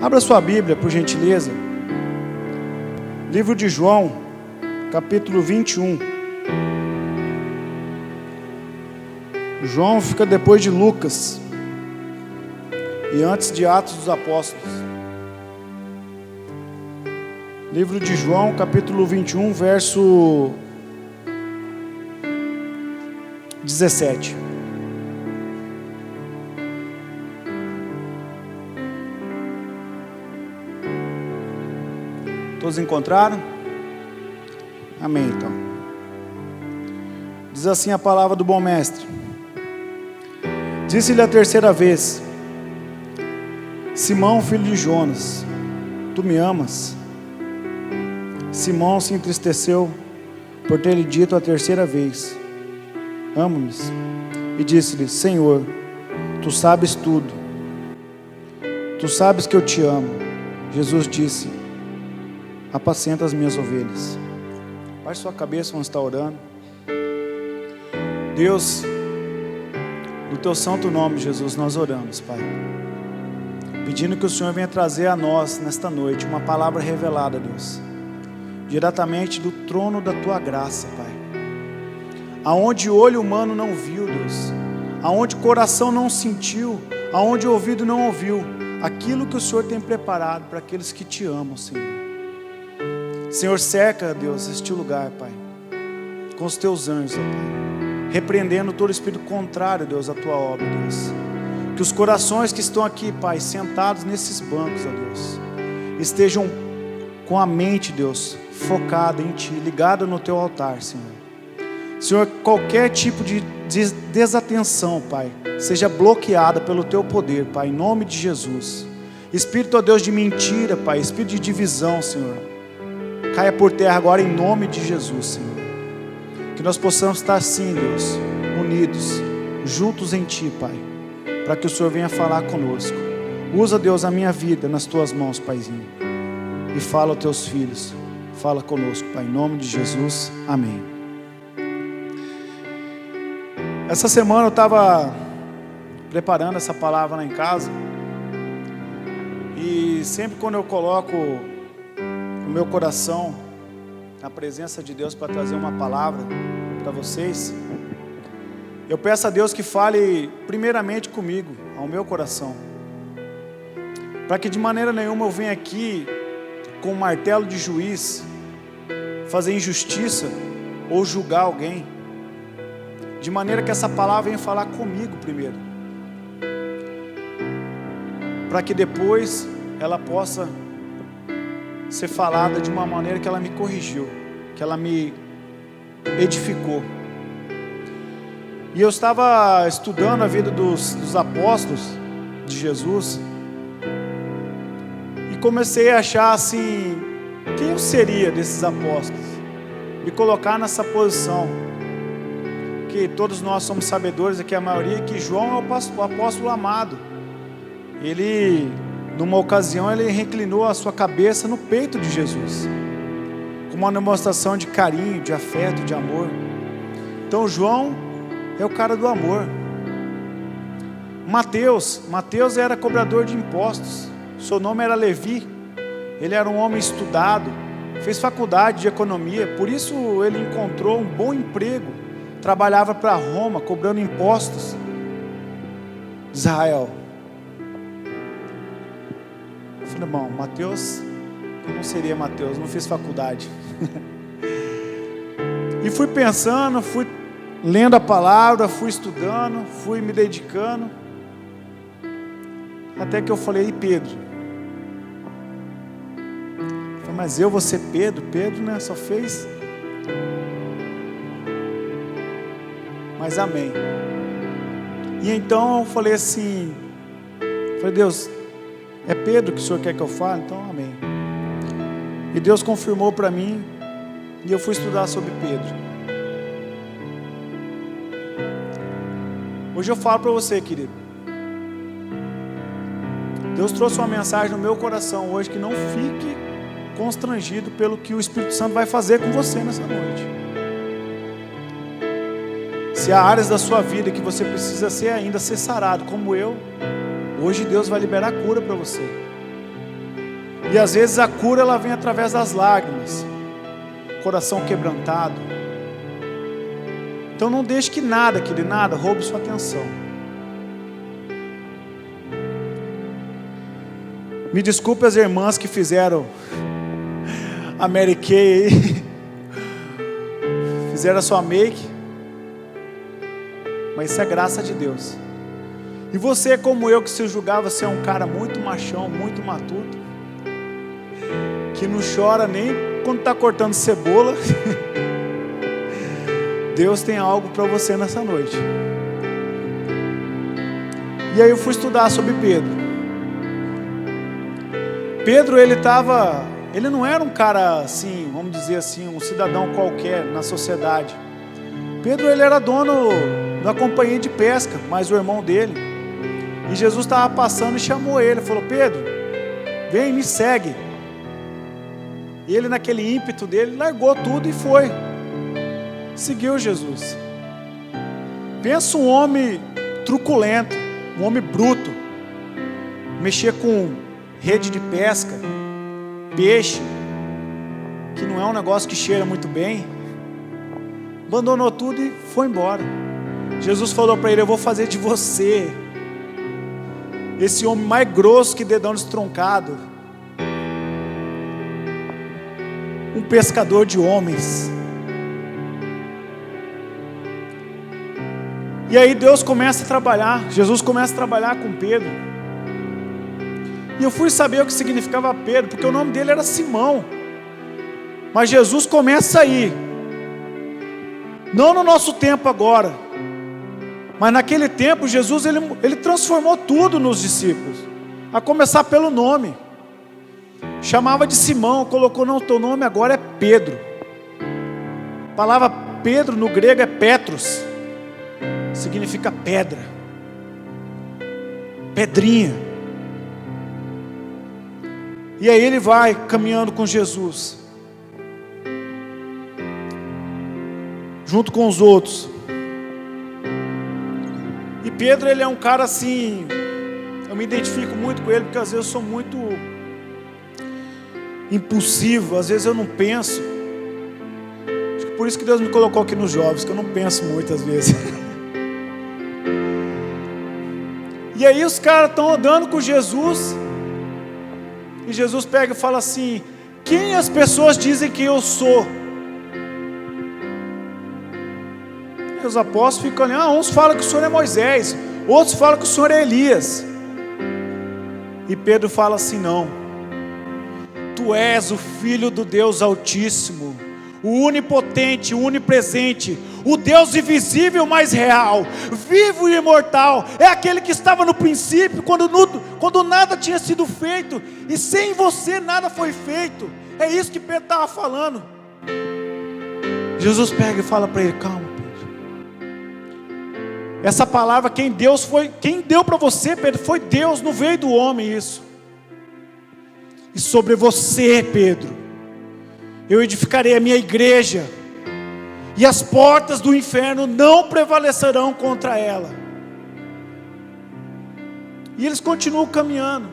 Abra sua Bíblia, por gentileza. Livro de João, capítulo 21. João fica depois de Lucas e antes de Atos dos Apóstolos. Livro de João, capítulo 21, verso 17. Todos encontraram? Amém, então. Diz assim a palavra do bom mestre. Disse-lhe a terceira vez: Simão, filho de Jonas, tu me amas? Simão se entristeceu por ter lhe dito a terceira vez: amo-me. E disse-lhe: Senhor, tu sabes tudo. Tu sabes que eu te amo. Jesus disse: apacenta as minhas ovelhas. Baixe sua cabeça, vamos estar orando. Deus, no teu santo nome, Jesus, nós oramos, Pai, pedindo que o Senhor venha trazer a nós, nesta noite, uma palavra revelada, Deus, diretamente do trono da tua graça, Pai, aonde olho humano não viu, Deus, aonde coração não sentiu, aonde ouvido não ouviu, aquilo que o Senhor tem preparado para aqueles que te amam, Senhor. Senhor, cerca, Deus, este lugar, Pai, com os teus anjos, ó Pai, repreendendo todo espírito contrário, Deus, à tua obra, Deus. Que os corações que estão aqui, Pai, sentados nesses bancos, ó Deus, estejam com a mente, Deus, focada em Ti, ligada no Teu altar, Senhor. Senhor, qualquer tipo de desatenção, Pai, seja bloqueada pelo Teu poder, Pai, em nome de Jesus. Espírito, ó Deus, de mentira, Pai, espírito de divisão, Senhor, caia por terra agora em nome de Jesus, Senhor. Que nós possamos estar assim, Deus, unidos, juntos em Ti, Pai, para que o Senhor venha falar conosco. Usa, Deus, a minha vida nas Tuas mãos, Paizinho, e fala aos Teus filhos, fala conosco, Pai, em nome de Jesus, amém. Essa semana eu estava preparando essa palavra lá em casa, e sempre quando eu coloco o meu coração na presença de Deus para trazer uma palavra para vocês, eu peço a Deus que fale primeiramente comigo, ao meu coração, para que de maneira nenhuma eu venha aqui com um martelo de juiz fazer injustiça ou julgar alguém, de maneira que essa palavra venha falar comigo primeiro, para que depois ela possa ser falada de uma maneira que ela me corrigiu, que ela me edificou. E eu estava estudando a vida dos apóstolos de Jesus e comecei a achar assim, quem eu seria desses apóstolos? Me colocar nessa posição, que todos nós somos sabedores aqui, a maioria, que João é o apóstolo amado. Ele, numa ocasião, ele reclinou a sua cabeça no peito de Jesus, como uma demonstração de carinho, de afeto, de amor. Então João é o cara do amor. Mateus era cobrador de impostos, seu nome era Levi, ele era um homem estudado, fez faculdade de economia, por isso ele encontrou um bom emprego, trabalhava para Roma, cobrando impostos. Israel. Eu falei, irmão, Mateus, eu não seria Mateus, não fiz faculdade. E fui pensando, fui lendo a palavra, fui estudando, fui me dedicando, até que eu falei, e Pedro? Eu falei, mas eu vou ser Pedro? Pedro, né, só fez. Mas amém. E então eu falei assim, Deus, é Pedro que o Senhor quer que eu fale? Então amém. E Deus confirmou para mim, e eu fui estudar sobre Pedro. Hoje eu falo para você, querido, Deus trouxe uma mensagem no meu coração hoje, que não fique constrangido pelo que o Espírito Santo vai fazer com você nessa noite. Se há áreas da sua vida que você precisa ainda ser sarado, como eu, hoje Deus vai liberar cura para você. E às vezes a cura ela vem através das lágrimas, coração quebrantado. Então não deixe que nada, querido, nada roube sua atenção. Me desculpe as irmãs que fizeram a Mary Kay aí, fizeram a sua make, mas isso é graça de Deus. E você, como eu, que se julgava ser um cara muito machão, muito matuto, que não chora nem quando está cortando cebola, Deus tem algo para você nessa noite. E aí eu fui estudar sobre Pedro. Pedro, ele não era um cara assim, vamos dizer assim, um cidadão qualquer na sociedade. Pedro, ele era dono da companhia de pesca, mas o irmão dele. E Jesus estava passando e chamou ele, falou: Pedro, vem, me segue. E ele, naquele ímpeto dele, largou tudo e foi. Seguiu Jesus. Pensa um homem truculento, um homem bruto, mexer com rede de pesca, peixe, que não é um negócio que cheira muito bem. Abandonou tudo e foi embora. Jesus falou para ele: eu vou fazer de você esse homem mais grosso que dedão destroncado, um pescador de homens. E aí Deus começa a trabalhar, Jesus começa a trabalhar com Pedro. E eu fui saber o que significava Pedro, porque o nome dele era Simão. Mas Jesus começa aí, não no nosso tempo agora, mas naquele tempo Jesus ele transformou tudo nos discípulos, a começar pelo nome. Chamava de Simão, colocou: não, teu nome agora é Pedro. A palavra Pedro no grego é Petros, significa pedra, pedrinha. E aí ele vai caminhando com Jesus, junto com os outros. E Pedro, ele é um cara assim, eu me identifico muito com ele, porque às vezes eu sou muito impulsivo, às vezes eu não penso. Acho que por isso que Deus me colocou aqui nos jovens, que eu não penso muitas vezes. E aí os caras estão andando com Jesus, e Jesus pega e fala assim: quem as pessoas dizem que eu sou? E os apóstolos ficam ali: uns falam que o Senhor é Moisés, outros falam que o Senhor é Elias. E Pedro fala assim: não, tu és o Filho do Deus Altíssimo, o onipotente, o onipresente, o Deus invisível, mas real, vivo e imortal. É aquele que estava no princípio, quando nada tinha sido feito, e sem você nada foi feito. É isso que Pedro estava falando. Jesus pega e fala para ele: calma, Pedro, essa palavra quem deu para você, Pedro, foi Deus, não veio do homem isso. E sobre você, Pedro, eu edificarei a minha igreja, e as portas do inferno não prevalecerão contra ela. E eles continuam caminhando.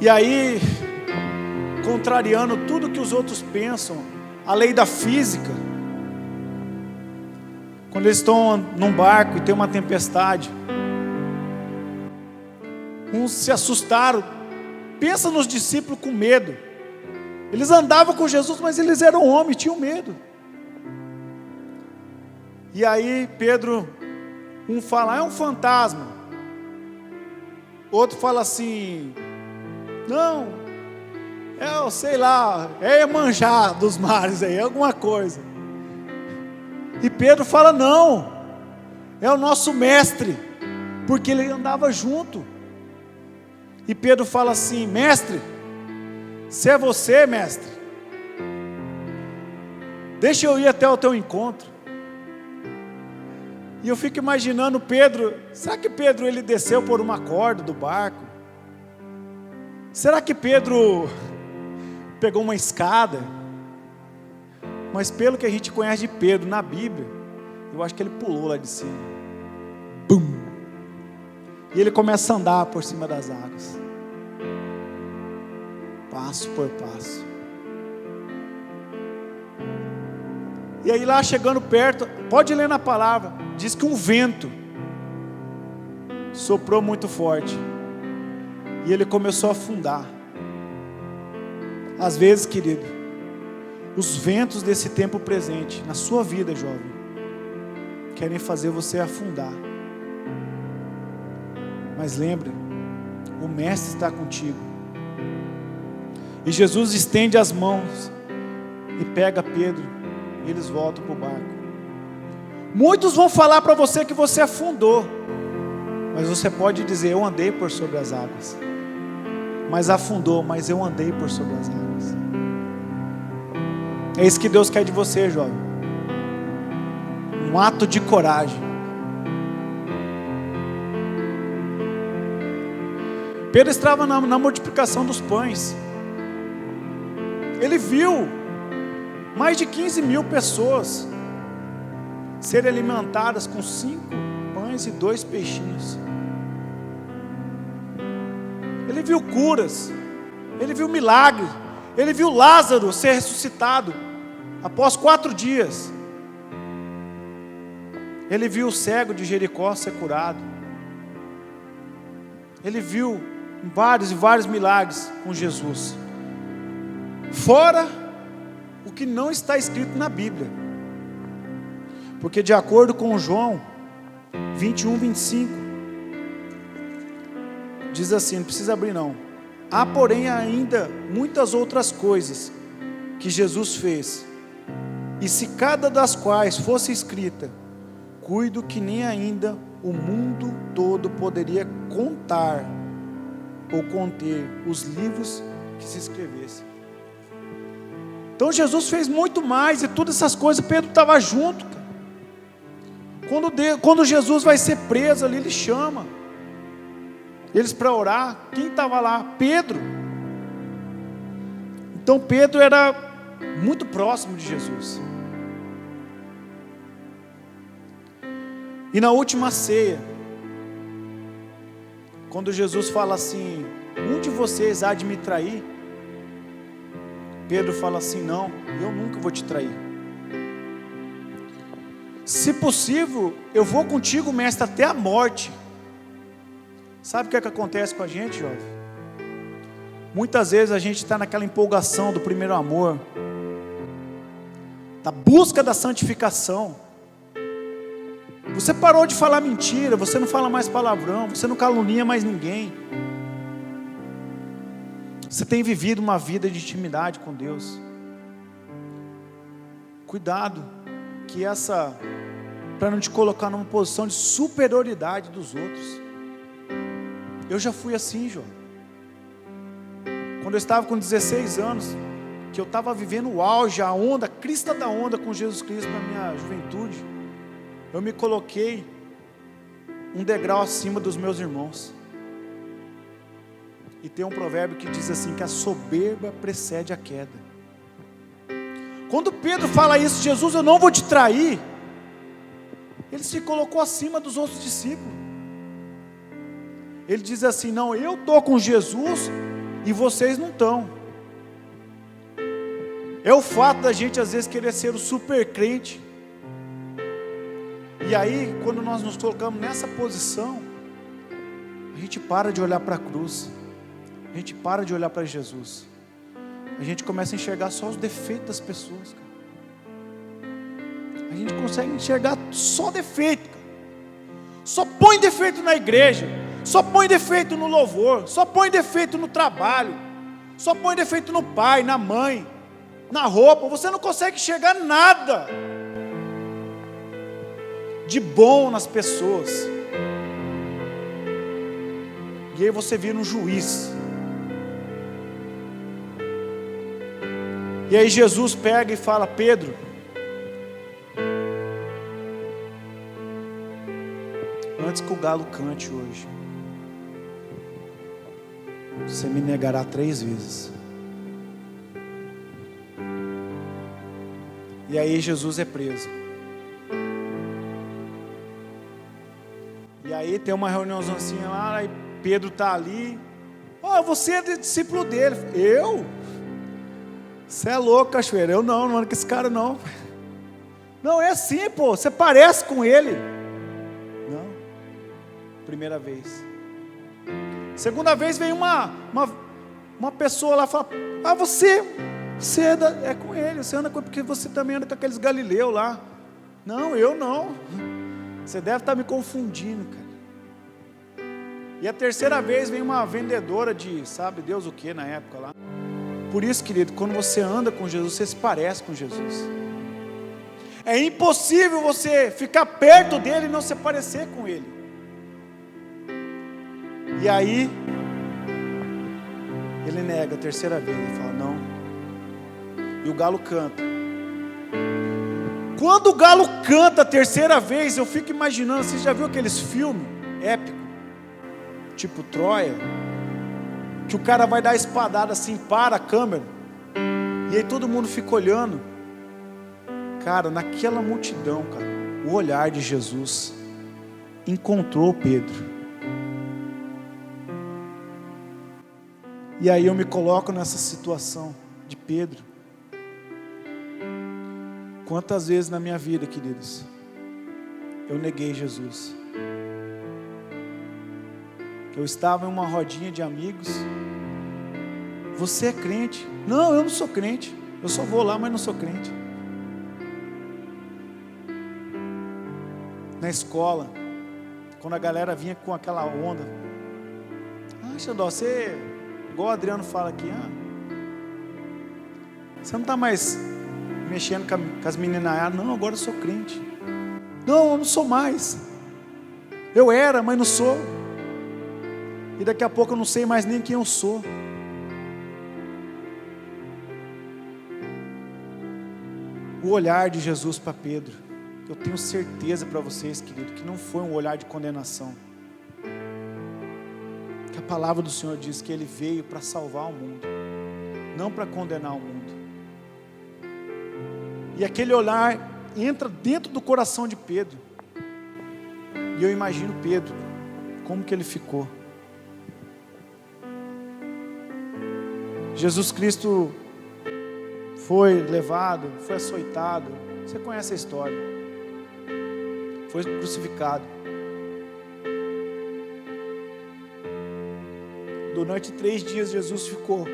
E aí, contrariando tudo que os outros pensam, a lei da física, quando eles estão num barco e tem uma tempestade, uns se assustaram. Pensa nos discípulos com medo. Eles andavam com Jesus, mas eles eram homens, tinham medo. E aí Pedro, um fala: é um fantasma. Outro fala assim: não, sei lá, é Iemanjá dos mares aí, alguma coisa. E Pedro fala: não, é o nosso mestre, porque ele andava junto. E Pedro fala assim: mestre, se é você, mestre, deixa eu ir até o teu encontro. E eu fico imaginando Pedro, será que Pedro ele desceu por uma corda do barco? Será que Pedro pegou uma escada? Mas pelo que a gente conhece de Pedro na Bíblia, eu acho que ele pulou lá de cima. Bum! E ele começa a andar por cima das águas, passo por passo. E aí lá chegando perto, pode ler na palavra, diz que um vento soprou muito forte, e ele começou a afundar. Às vezes, querido, os ventos desse tempo presente, na sua vida, jovem, querem fazer você afundar. Mas lembre, o Mestre está contigo. E Jesus estende as mãos e pega Pedro, e eles voltam para o barco. Muitos vão falar para você que você afundou, mas você pode dizer: eu andei por sobre as águas. Mas afundou, mas eu andei por sobre as águas. É isso que Deus quer de você, jovem. Um ato de coragem. Pedro estava na multiplicação dos pães. Ele viu mais de 15 mil pessoas serem alimentadas com 5 pães e 2 peixinhos. Ele viu curas, ele viu milagre, ele viu Lázaro ser ressuscitado após 4 dias. Ele viu o cego de Jericó ser curado. Ele viu vários e vários milagres com Jesus. Fora o que não está escrito na Bíblia. Porque de acordo com João 21, 25, diz assim, não precisa abrir não. Há porém ainda muitas outras coisas que Jesus fez, e se cada das quais fosse escrita, cuido que nem ainda o mundo todo poderia contar ou conter os livros que se escrevessem. Então Jesus fez muito mais, e todas essas coisas Pedro estava junto, cara. Quando Jesus vai ser preso ali, ele chama eles para orar. Quem estava lá? Pedro. Então Pedro era muito próximo de Jesus. E na última ceia, quando Jesus fala assim: um de vocês há de me trair, Pedro fala assim: não, eu nunca vou te trair. Se possível, eu vou contigo, mestre, até a morte. Sabe o que é que acontece com a gente, jovem? Muitas vezes a gente está naquela empolgação do primeiro amor, da busca da santificação. Você parou de falar mentira, você não fala mais palavrão, você não calunia mais ninguém. Você tem vivido uma vida de intimidade com Deus. Cuidado, que para não te colocar numa posição de superioridade dos outros. Eu já fui assim, João. Quando eu estava com 16 anos, que eu estava vivendo o auge, a onda, a crista da onda com Jesus Cristo na minha juventude, eu me coloquei um degrau acima dos meus irmãos. E tem um provérbio que diz assim, que a soberba precede a queda. Quando Pedro fala isso: Jesus, eu não vou te trair, ele se colocou acima dos outros discípulos. Ele diz assim: não, eu estou com Jesus e vocês não estão. É o fato da gente às vezes querer ser o super crente. E aí, quando nós nos colocamos nessa posição, a gente para de olhar para a cruz, a gente para de olhar para Jesus, a gente começa a enxergar só os defeitos das pessoas, cara. A gente consegue enxergar só defeito, cara. Só põe defeito na igreja, só põe defeito no louvor, só põe defeito no trabalho, só põe defeito no pai, na mãe, na roupa. Você não consegue enxergar nada de bom nas pessoas. E aí você vira um juiz. E aí Jesus pega e fala: Pedro, antes que o galo cante hoje, você me negará 3 vezes. E aí Jesus é preso. E aí tem uma reuniãozinha lá, e Pedro está ali. Você é discípulo dele. Eu? Você é louco, cachoeira. Eu não ando com esse cara não. Não, é assim, pô, você parece com ele. Não. Primeira vez. Segunda vez vem uma pessoa lá e fala: você é com ele, você anda com, porque você também anda com aqueles galileus lá. Não, eu não. Você deve estar me confundindo, cara. E a terceira vez vem uma vendedora de, sabe Deus o que na época lá. Por isso, querido, quando você anda com Jesus, você se parece com Jesus. É impossível você ficar perto dele e não se parecer com ele. E aí, ele nega a terceira vez, ele fala: não. E o galo canta. Quando o galo canta a terceira vez, eu fico imaginando, você já viu aqueles filmes épicos? Tipo Troia, que o cara vai dar a espadada assim, para a câmera, e aí todo mundo fica olhando. Cara, naquela multidão, cara, o olhar de Jesus encontrou Pedro. E aí eu me coloco nessa situação de Pedro. Quantas vezes na minha vida, queridos, eu neguei Jesus. Eu estava em uma rodinha de amigos. Você é crente? Não, eu não sou crente. Eu só vou lá, mas não sou crente. Na escola, quando a galera vinha com aquela onda: Xandó, você, igual o Adriano fala aqui, você não está mais mexendo com as meninas? Não, agora eu sou crente. Não, eu não sou mais. Eu era, mas não sou. E daqui a pouco eu não sei mais nem quem eu sou. O olhar de Jesus para Pedro, eu tenho certeza para vocês, querido, que não foi um olhar de condenação. Que a palavra do Senhor diz que Ele veio para salvar o mundo, não para condenar o mundo. E aquele olhar entra dentro do coração de Pedro. E eu imagino Pedro, como que ele ficou. Jesus Cristo foi levado, foi açoitado. Você conhece a história. Foi crucificado. Durante 3 dias Jesus ficou.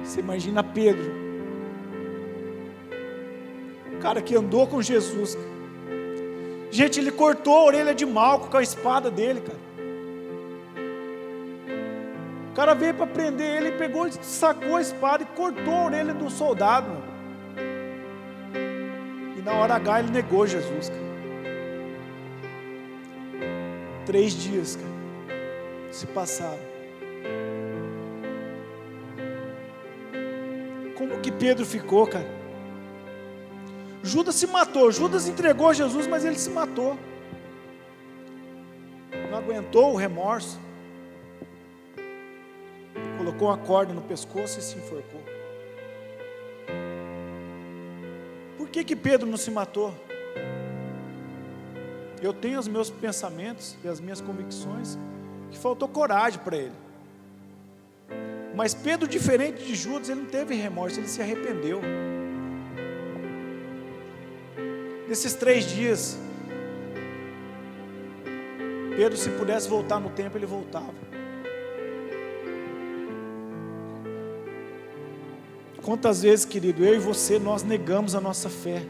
Você imagina Pedro, o cara que andou com Jesus. Gente, ele cortou a orelha de Malco com a espada dele, cara. O cara veio para prender ele, pegou, sacou a espada e cortou a orelha do soldado. E na hora H ele negou Jesus, cara. 3 dias, cara, se passaram. Como que Pedro ficou, cara? Judas se matou, Judas entregou Jesus, mas ele se matou. Não aguentou o remorso. Colocou uma corda no pescoço e se enforcou. Por que Pedro não se matou? Eu tenho os meus pensamentos e as minhas convicções que faltou coragem para ele. Mas Pedro, diferente de Judas, ele não teve remorso, ele se arrependeu. Nesses 3 dias, Pedro, se pudesse voltar no tempo, ele voltava. Quantas vezes, querido, eu e você, nós negamos a nossa fé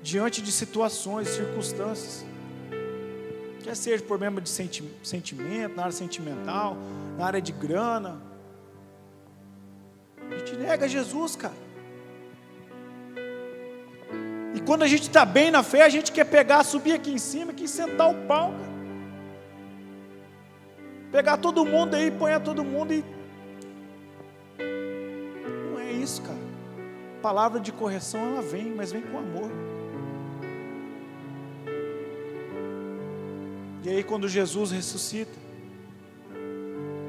diante de situações, circunstâncias, quer seja problema de sentimento, na área sentimental, na área de grana. A gente nega Jesus, cara. E quando a gente está bem na fé, a gente quer pegar, subir aqui em cima, quer sentar o pau, cara. Pegar todo mundo aí, põe todo mundo e... Não é isso, cara. A palavra de correção, ela vem, mas vem com amor. E aí quando Jesus ressuscita,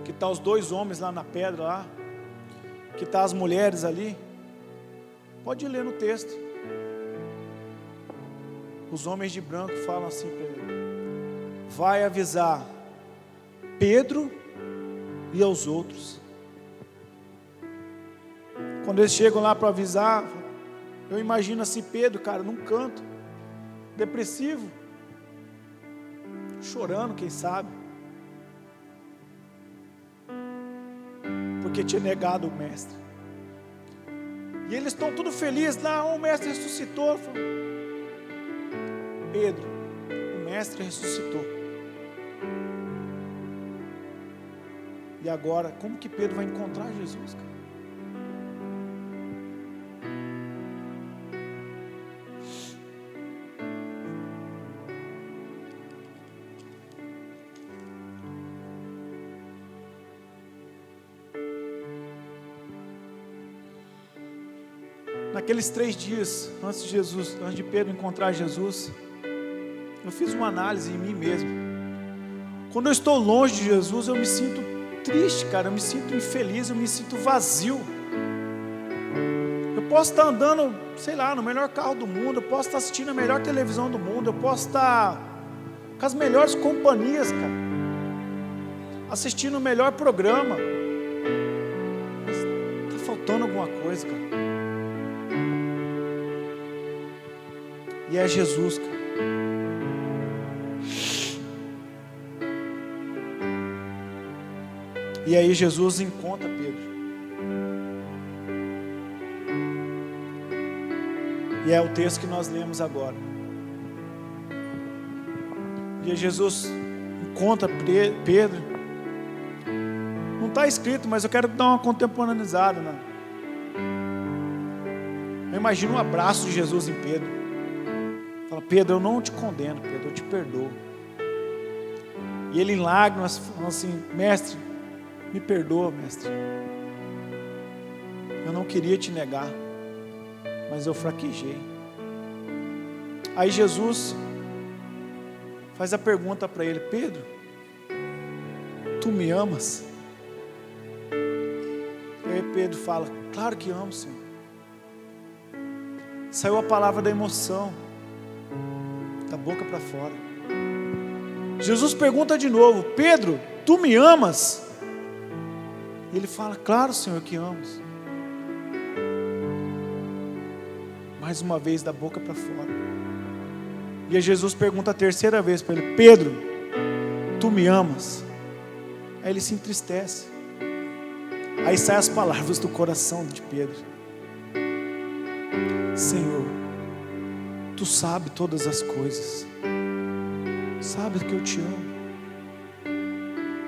que está os 2 homens lá na pedra, lá, que está as mulheres ali, pode ler no texto. os homens de branco falam assim para ele: vai avisar Pedro e aos outros. Quando eles chegam lá para avisar, eu imagino assim Pedro, cara, num canto, depressivo, chorando, quem sabe, porque tinha negado o mestre. E eles estão tudo felizes lá, o mestre ressuscitou. Pedro, o mestre ressuscitou. E agora, como que Pedro vai encontrar Jesus, cara? Naqueles 3 dias, antes de Pedro encontrar Jesus, eu fiz uma análise em mim mesmo. Quando eu estou longe de Jesus, eu me sinto triste, cara, eu me sinto infeliz, eu me sinto vazio. Eu posso estar andando, sei lá, no melhor carro do mundo, eu posso estar assistindo a melhor televisão do mundo, eu posso estar com as melhores companhias, cara, assistindo o melhor programa, mas está faltando alguma coisa, cara. E é Jesus, cara. E aí Jesus encontra Pedro. E é o texto que nós lemos agora. E aí Jesus encontra Pedro. Não está escrito, mas eu quero dar uma contemporaneizada, né? Eu imagino um abraço de Jesus em Pedro. Fala: Pedro, eu não te condeno, Pedro, eu te perdoo. E ele em lágrimas fala assim: mestre, me perdoa, mestre. Eu não queria te negar, mas eu fraquejei. Aí Jesus faz a pergunta para ele: Pedro, tu me amas? E aí Pedro fala: claro que amo, Senhor. Saiu a palavra da emoção, da boca para fora. Jesus pergunta de novo: Pedro, tu me amas? E ele fala: claro, Senhor, que amos. Mais uma vez, da boca para fora. E aí Jesus pergunta a terceira vez para ele: Pedro, tu me amas? Aí ele se entristece. Aí saem as palavras do coração de Pedro: Senhor, tu sabes todas as coisas, sabes que eu te amo.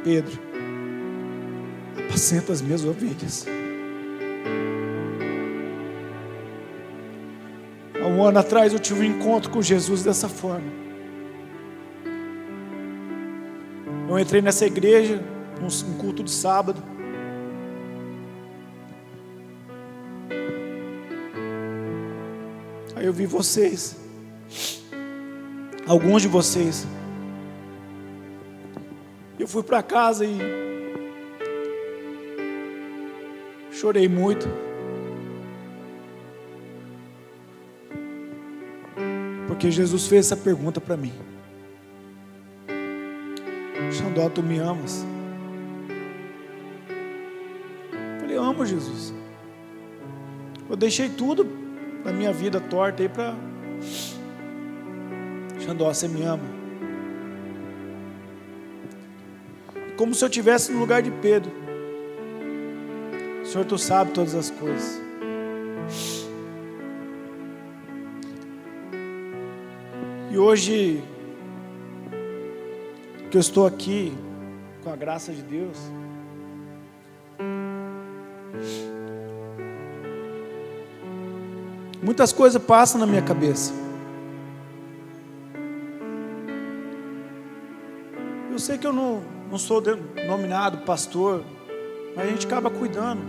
Pedro, apacenta as minhas ovelhas. Há 1 ano atrás eu tive um encontro com Jesus dessa forma. Eu entrei nessa igreja, num culto de sábado. Aí eu vi vocês, alguns de vocês. Eu fui para casa e chorei muito, porque Jesus fez essa pergunta para mim: Xandó, tu me amas? Eu falei: amo, Jesus. Eu deixei tudo da minha vida torta aí para... Xandó, você me ama? Como se eu estivesse no lugar de Pedro. Senhor, tu sabe todas as coisas. E hoje que eu estou aqui, com a graça de Deus, muitas coisas passam na minha cabeça. Eu sei que eu não sou denominado pastor, mas a gente acaba cuidando,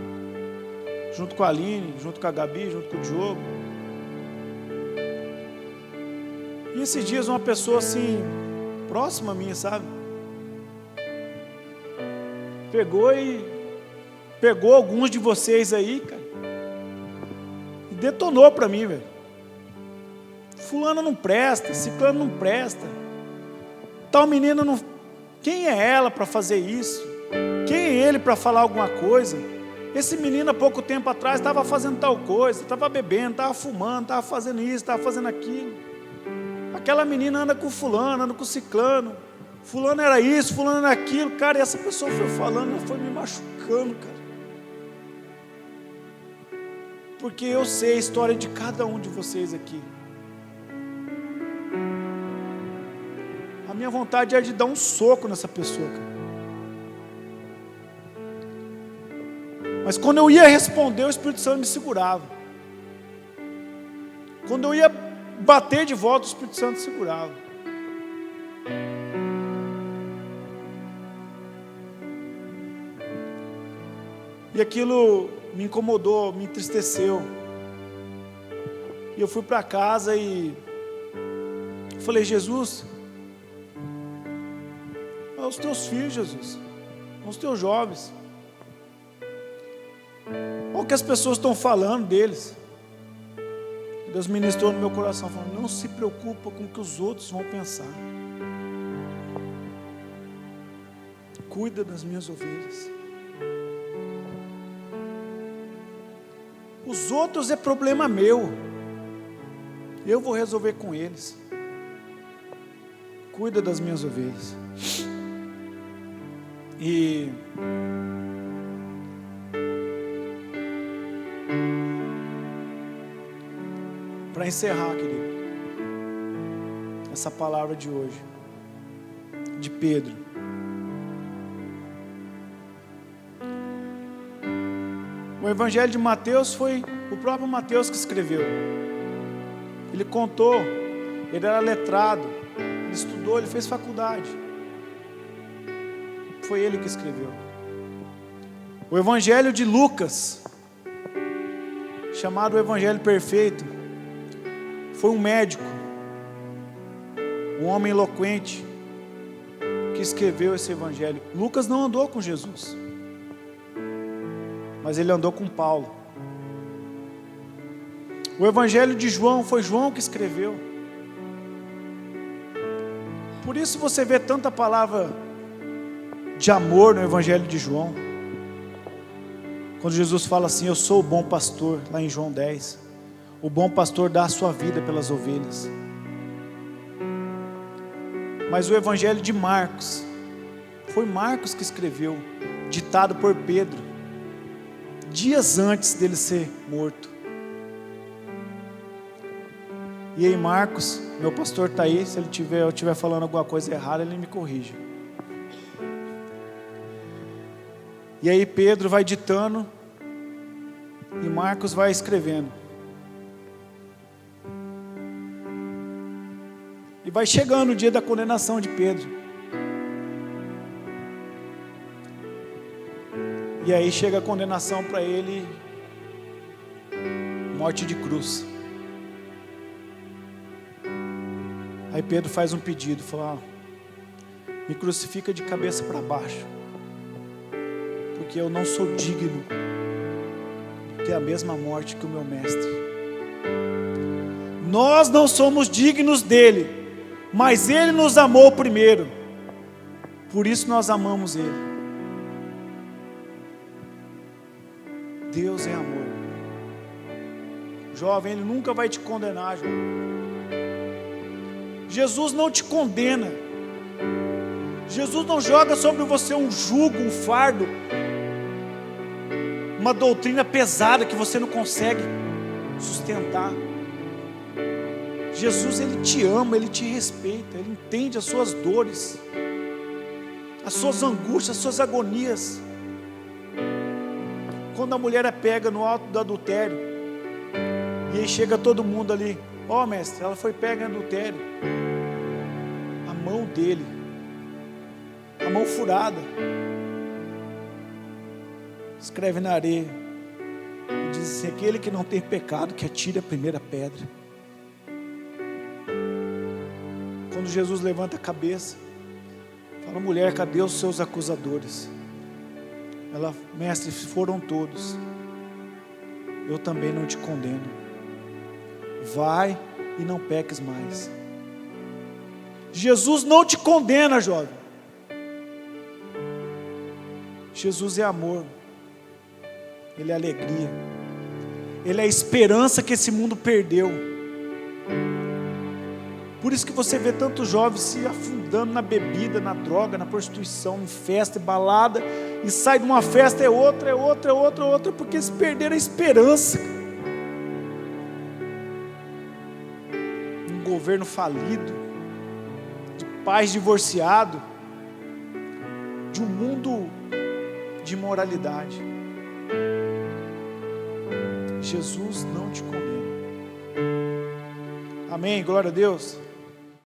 junto com a Aline, junto com a Gabi, junto com o Diogo. E esses dias uma pessoa assim, próxima a mim, sabe, pegou alguns de vocês aí, cara, e detonou pra mim, velho. fulano não presta, ciclano não presta, tal menina não... Quem é ela para fazer isso? Quem é ele para falar alguma coisa? Esse menino há pouco tempo atrás estava fazendo tal coisa, estava bebendo, estava fumando, estava fazendo isso, estava fazendo aquilo. Aquela menina anda com fulano, anda com ciclano, fulano era isso, fulano era aquilo, cara, e essa pessoa foi falando, ela foi me machucando, cara. Porque eu sei a história de cada um de vocês aqui. A minha vontade é de dar um soco nessa pessoa, cara. Mas quando eu ia responder, o Espírito Santo me segurava. Quando eu ia bater de volta, o Espírito Santo segurava. E aquilo me incomodou, me entristeceu. E eu fui para casa e falei: Jesus, olha os teus filhos, Jesus, olha os teus jovens, olha o que as pessoas estão falando deles. E Deus ministrou no meu coração, falando: não se preocupa com o que os outros vão pensar, cuida das minhas ovelhas. Os outros é problema meu, eu vou resolver com eles. Cuida das minhas ovelhas. E para encerrar, querido, essa palavra de hoje, de Pedro. O Evangelho de Mateus foi o próprio Mateus que escreveu. Ele contou, ele era letrado, ele estudou, ele fez faculdade. Foi ele que escreveu. O Evangelho de Lucas, chamado o Evangelho Perfeito, foi um médico, um homem eloquente, que escreveu esse Evangelho. Lucas não andou com Jesus, mas ele andou com Paulo. O Evangelho de João foi João que escreveu. Por isso você vê tanta palavra de amor no Evangelho de João. Quando Jesus fala assim: eu sou o bom pastor, lá em João 10. O bom pastor dá a sua vida pelas ovelhas. Mas o Evangelho de Marcos, foi Marcos que escreveu, ditado por Pedro, dias antes dele ser morto. E aí Marcos, meu pastor está aí, se eu estiver falando alguma coisa errada, ele me corrige. E aí Pedro vai ditando, e Marcos vai escrevendo. E vai chegando o dia da condenação de Pedro. E aí chega a condenação para ele, morte de cruz. Aí Pedro faz um pedido, fala: me crucifica de cabeça para baixo, porque eu não sou digno de ter a mesma morte que o meu mestre. Nós não somos dignos dele, mas ele nos amou primeiro, por isso nós amamos ele. Deus é amor. Jovem, ele nunca vai te condenar, jovem. Jesus não te condena. Jesus não joga sobre você um jugo, um fardo, uma doutrina pesada que você não consegue sustentar. Jesus, ele te ama, ele te respeita, ele entende as suas dores, as suas angústias, as suas agonias. Quando a mulher é pega no ato do adultério, e aí chega todo mundo ali: ó, mestre, ela foi pega em adultério. A mão dele, a mão furada, escreve na areia e diz assim: aquele que não tem pecado, que atire a primeira pedra. Quando Jesus levanta a cabeça, fala: mulher, cadê os seus acusadores? Ela: mestre, foram todos, eu também não te condeno. Vai e não peques mais. Jesus não te condena, jovem. Jesus é amor, Ele é alegria, Ele é a esperança que esse mundo perdeu. Por isso que você vê tantos jovens se afundando na bebida, na droga, na prostituição, em festa, em balada, e sai de uma festa, é outra, porque eles perderam a esperança. Um governo falido, de pais divorciados, de um mundo de imoralidade. Jesus não te condena. Amém, glória a Deus.